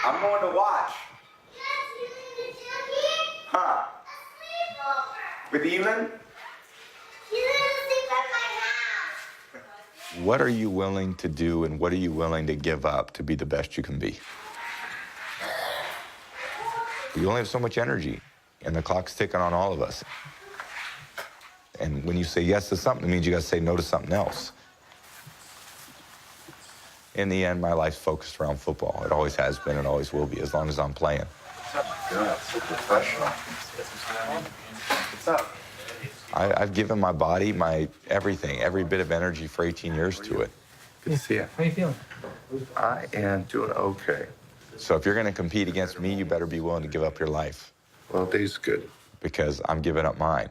I'm going to watch. Huh? With Elin? What are you willing to do and what are you willing to give up to be the best you can be? You only have so much energy, and the clock's ticking on all of us. And when you say yes to something, it means you got to say no to something else. In the end, my life's focused around football. It always has been and always will be, as long as I'm playing. Good, so professional. What's up? I've given my body, my everything, every bit of energy for 18 years to it. Good to see you. How you feeling? I am doing okay. So if you're going to compete against me, you better be willing to give up your life. Well, day's good. Because I'm giving up mine.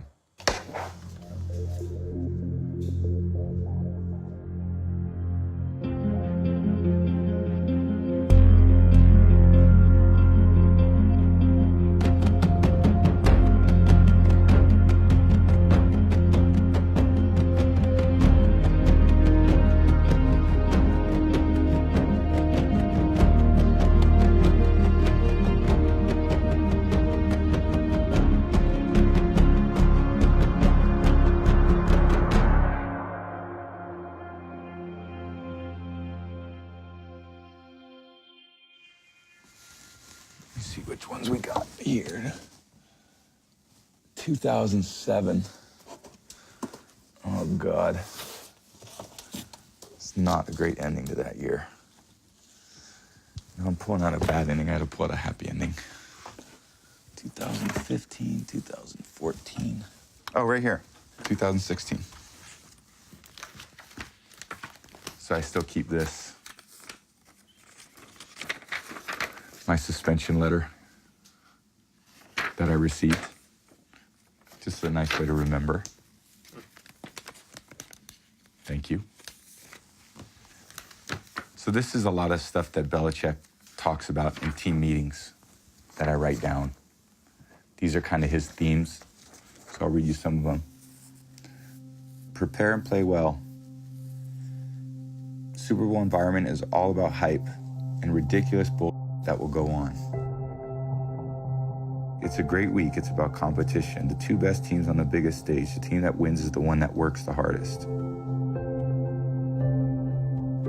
Let's see which ones we got here. 2007. Oh, God. It's not a great ending to that year. I'm pulling out a bad ending. I had to pull out a happy ending. 2015, 2014. Oh, right here. 2016. So I still keep this. My suspension letter that I received. Just a nice way to remember. Thank you. So this is a lot of stuff that Belichick talks about in team meetings that I write down. These are kind of his themes, so I'll read you some of them. Prepare and play well. Super Bowl environment is all about hype and ridiculous bull that will go on. It's a great week. It's about competition. The two best teams on the biggest stage. The team that wins is the one that works the hardest.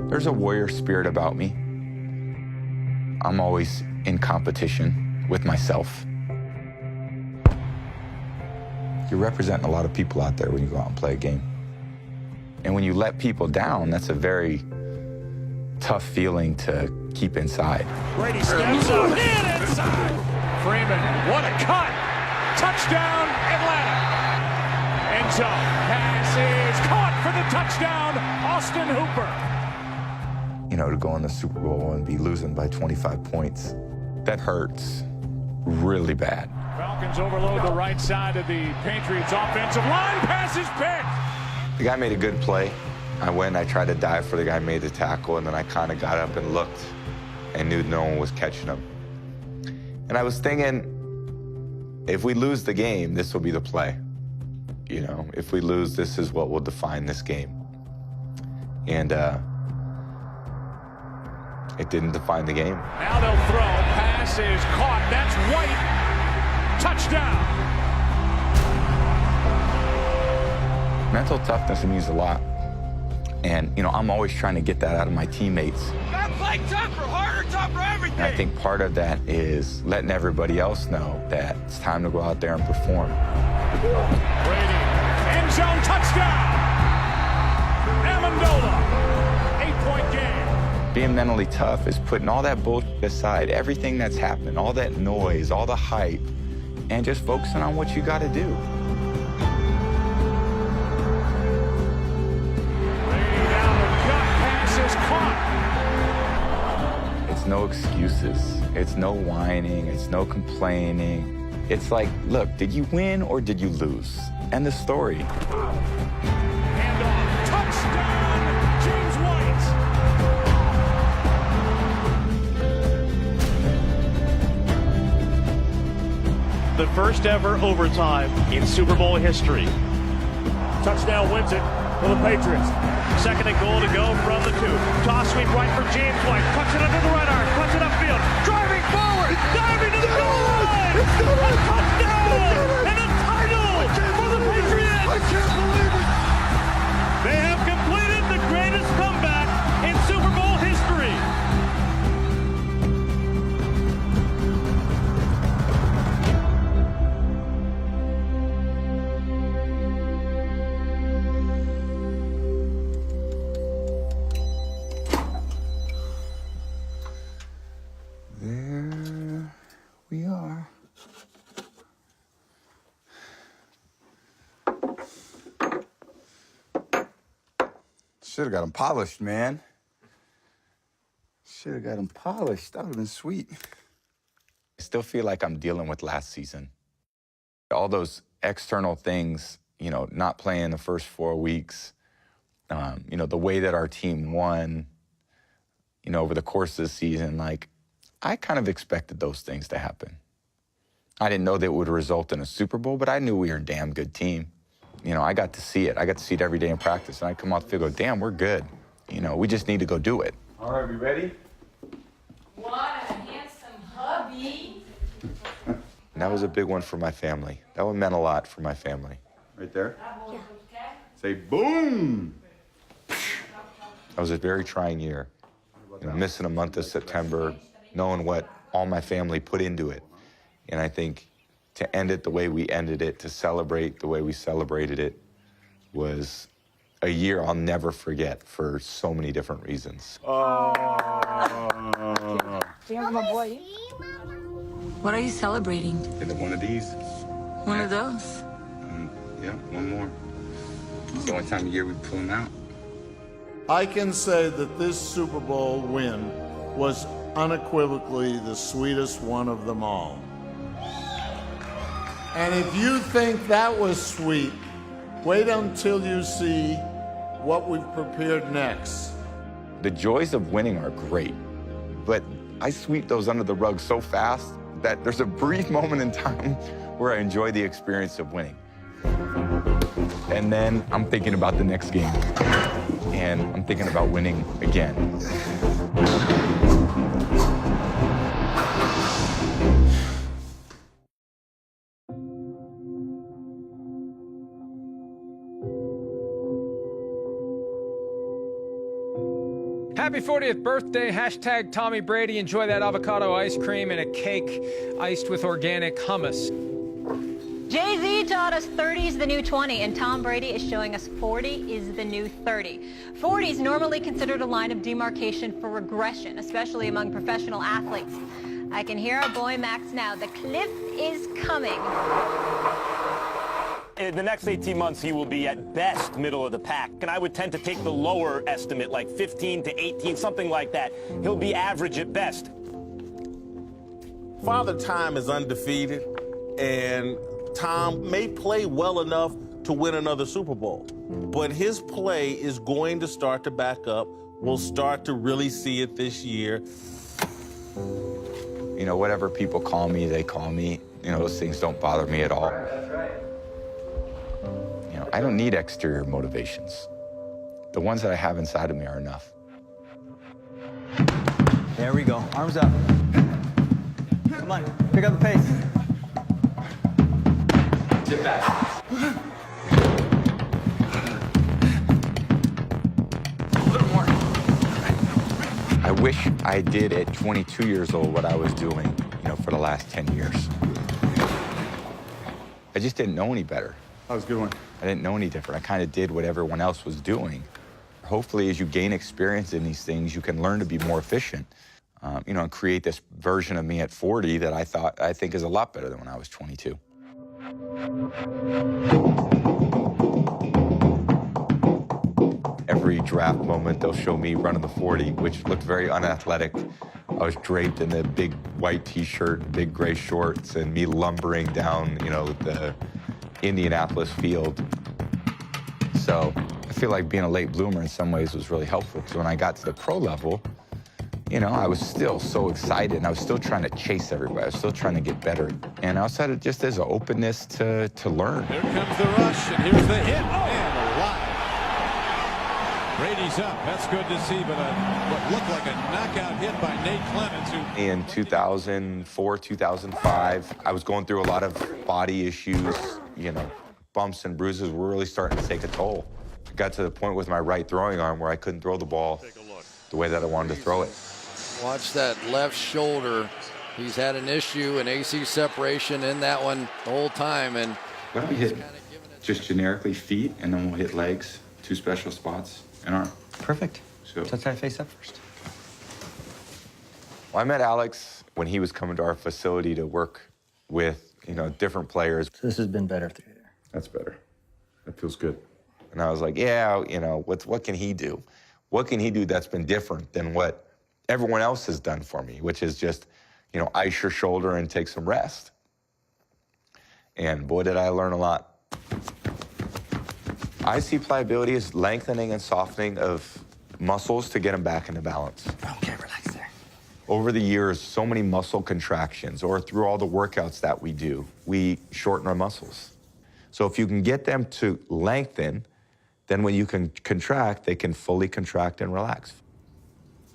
There's a warrior spirit about me. I'm always in competition with myself. You're representing a lot of people out there when you go out and play a game. And when you let people down, that's a very tough feeling to keep inside. Brady steps up, in inside. Freeman, what a cut. Touchdown, Atlanta. End zone, pass is caught for the touchdown, Austin Hooper. You know, to go in the Super Bowl and be losing by 25 points, that hurts really bad. Falcons overload the right side of the Patriots offensive line, pass is picked. The guy made a good play. I went, I tried to dive for the guy who made the tackle, and then I kind of got up and looked and knew no one was catching him. And I was thinking, if we lose the game, this will be the play. You know, if we lose, this is what will define this game. And it didn't define the game. Now they'll throw, pass is caught, that's White, touchdown. Mental toughness means a lot. And, you know, I'm always trying to get that out of my teammates. Gotta play tougher, harder, tougher, everything. And I think part of that is letting everybody else know that it's time to go out there and perform. Brady, end zone touchdown. Amendola, 8-point game. Being mentally tough is putting all that bullshit aside, everything that's happening, all that noise, all the hype, and just focusing on what you got to do. It's no excuses. It's no whining. It's no complaining. It's like, look, did you win or did you lose? End the story. Handoff, touchdown, James White. The first ever overtime in Super Bowl history. Touchdown wins it for the Patriots. Second and goal to go from the 2. Toss sweep right for James White. Cuts it under the right arm. Cuts it upfield. Driving Should have got them polished, man. Should have got them polished. That would have been sweet. I still feel like I'm dealing with last season. All those external things, you know, not playing the first 4 weeks, you know, the way that our team won, you know, over the course of the season, like, I kind of expected those things to happen. I didn't know that it would result in a Super Bowl, but I knew we were a damn good team. You know, I got to see it. I got to see it every day in practice, and I come off the field and go, damn, we're good. You know, we just need to go do it. All right, we ready? What a handsome hubby. And that was a big one for my family. That one meant a lot for my family. Right there? Yeah. Say boom! That was a very trying year. You know, missing a month of September, knowing what all my family put into it. And I think to end it the way we ended it, to celebrate the way we celebrated it, was a year I'll never forget for so many different reasons. What are you celebrating? One of these. One of those? Yeah, one more. It's the only time of year we pull them out. I can say that this Super Bowl win was unequivocally the sweetest one of them all. And if you think that was sweet, wait until you see what we've prepared next. The joys of winning are great, but I sweep those under the rug so fast that there's a brief moment in time where I enjoy the experience of winning. And then I'm thinking about the next game, and I'm thinking about winning again. Happy 40th birthday, hashtag Tommy Brady. Enjoy that avocado ice cream and a cake iced with organic hummus. Jay-Z taught us 30 is the new 20, and Tom Brady is showing us 40 is the new 30. 40 is normally considered a line of demarcation for regression, especially among professional athletes. I can hear our boy Max now. The cliff is coming. In the next 18 months, he will be at best middle of the pack. And I would tend to take the lower estimate, like 15 to 18, something like that. He'll be average at best. Father Time is undefeated, and Tom may play well enough to win another Super Bowl. But his play is going to start to back up. We'll start to really see it this year. You know, whatever people call me, they call me. You know, those things don't bother me at all. You know, I don't need exterior motivations. The ones that I have inside of me are enough. There we go. Arms up. Come on, pick up the pace. Sit back. A little more. I wish I did at 22 years old what I was doing, you know, for the last 10 years. I just didn't know any better. That was a good one. I didn't know any different. I kind of did what everyone else was doing. Hopefully, as you gain experience in these things, you can learn to be more efficient, you know, and create this version of me at 40 that I think is a lot better than when I was 22. Every draft moment, they'll show me running the 40, which looked very unathletic. I was draped in the big white T-shirt, big gray shorts, and me lumbering down, you know, the Indianapolis field. So I feel like being a late bloomer in some ways was really helpful, because when I got to the pro level, you know, I was still so excited, and I was still trying to chase everybody. I was still trying to get better. And I also had it just as an openness to learn. Here comes the rush, and here's the hit, and a lot. Brady's up. That's good to see, but what looked like a knockout hit by Nate Clemens. In 2004, 2005, I was going through a lot of body issues, you know, bumps and bruises were really starting to take a toll. I got to the point with my right throwing arm where I couldn't throw the ball the way that I wanted to throw it. Watch that left shoulder. He's had an issue, an AC separation in that one the whole time. And Why don't we hit just generically feet, and then we'll hit legs, two special spots, and arm. Perfect. So Let's try to face up first. Well, I met Alex when he was coming to our facility to work with, you know, different players. So this has been better through there. That's better. That feels good. And I was like, yeah, you know, what can he do? What can he do that's been different than what everyone else has done for me, which is just, you know, ice your shoulder and take some rest. And boy, did I learn a lot. I see pliability as lengthening and softening of muscles to get them back into balance. Okay, relax there. Over the years, so many muscle contractions, or through all the workouts that we do, we shorten our muscles. So if you can get them to lengthen, then when you can contract, they can fully contract and relax.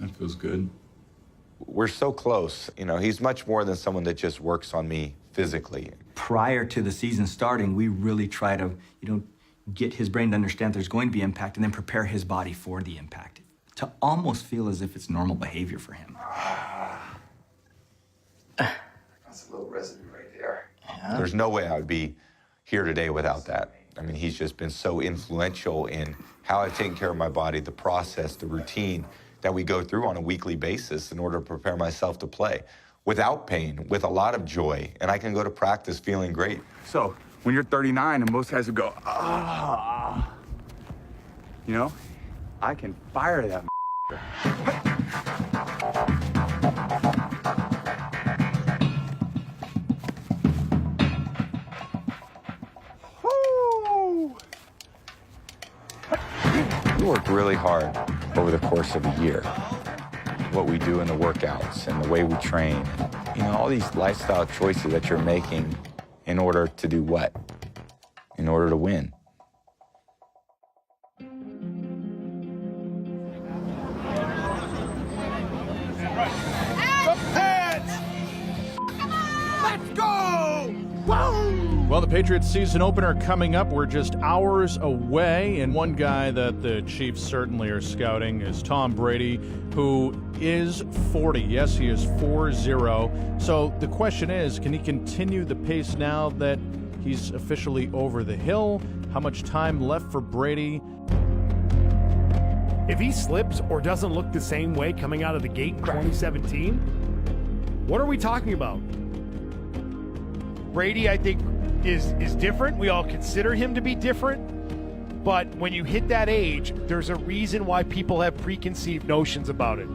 That feels good. We're so close. You know, he's much more than someone that just works on me physically. Prior to the season starting, we really try to, get his brain to understand there's going to be impact and then prepare his body for the impact. To almost feel as if it's normal behavior for him. That's a little residue right there. Yeah. There's no way I would be here today without that. I mean, he's just been so influential in how I've taken care of my body, the process, the routine that we go through on a weekly basis in order to prepare myself to play without pain, with a lot of joy, and I can go to practice feeling great. So, when you're 39 and most guys would go, ah, you know, I can fire that. We work really hard over the course of a year. What we do in the workouts and the way we train, you know, all these lifestyle choices that you're making in order to do what? In order to win. Well, the Patriots season opener coming up. We're just hours away, and one guy that the Chiefs certainly are scouting is Tom Brady, who is 40. Yes, he is 4-0. So the question is, can he continue the pace now that he's officially over the hill? How much time left for Brady? If he slips or doesn't look the same way coming out of the gate in 2017, what are we talking about? Brady, I think, is different. We all consider him to be different. But when you hit that age, there's a reason why people have preconceived notions about it.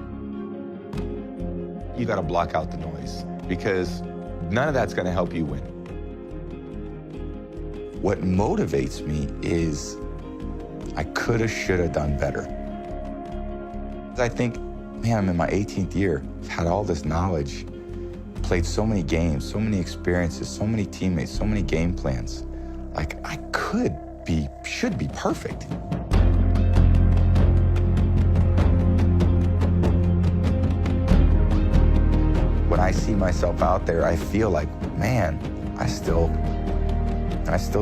You got to block out the noise because none of that's going to help you win. What motivates me is I could have, should have done better. I think, man, I'm in my 18th year. I've had all this knowledge, played so many games, so many experiences, so many teammates, so many game plans. Like, I should be perfect. When I see myself out there, I feel like, man, I still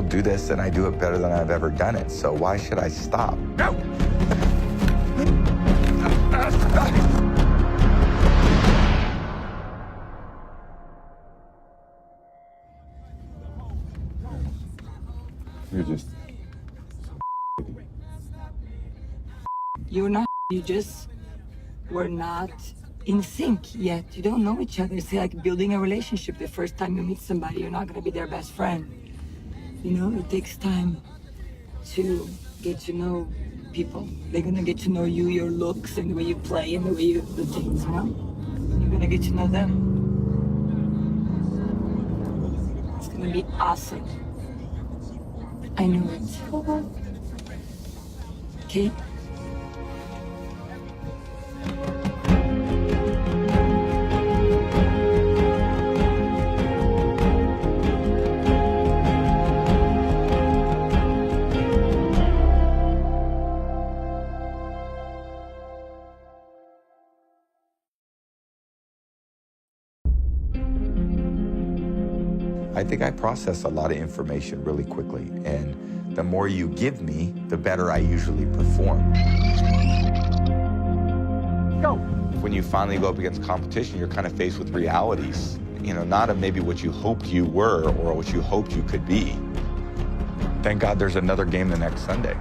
do this and I do it better than I've ever done it. So why should I stop? No! You're just... You're not, you just were not in sync yet. You don't know each other. It's like building a relationship. The first time you meet somebody, you're not going to be their best friend. You know, it takes time to get to know people. They're going to get to know you, your looks, and the way you play, and the way you do things, you know? You're going to get to know them. It's going to be awesome. I know it. Okay? I think I process a lot of information really quickly, and the more you give me, the better I usually perform. Go! When you finally go up against competition, you're kind of faced with realities, you know, not of maybe what you hoped you were or what you hoped you could be. Thank God there's another game the next Sunday.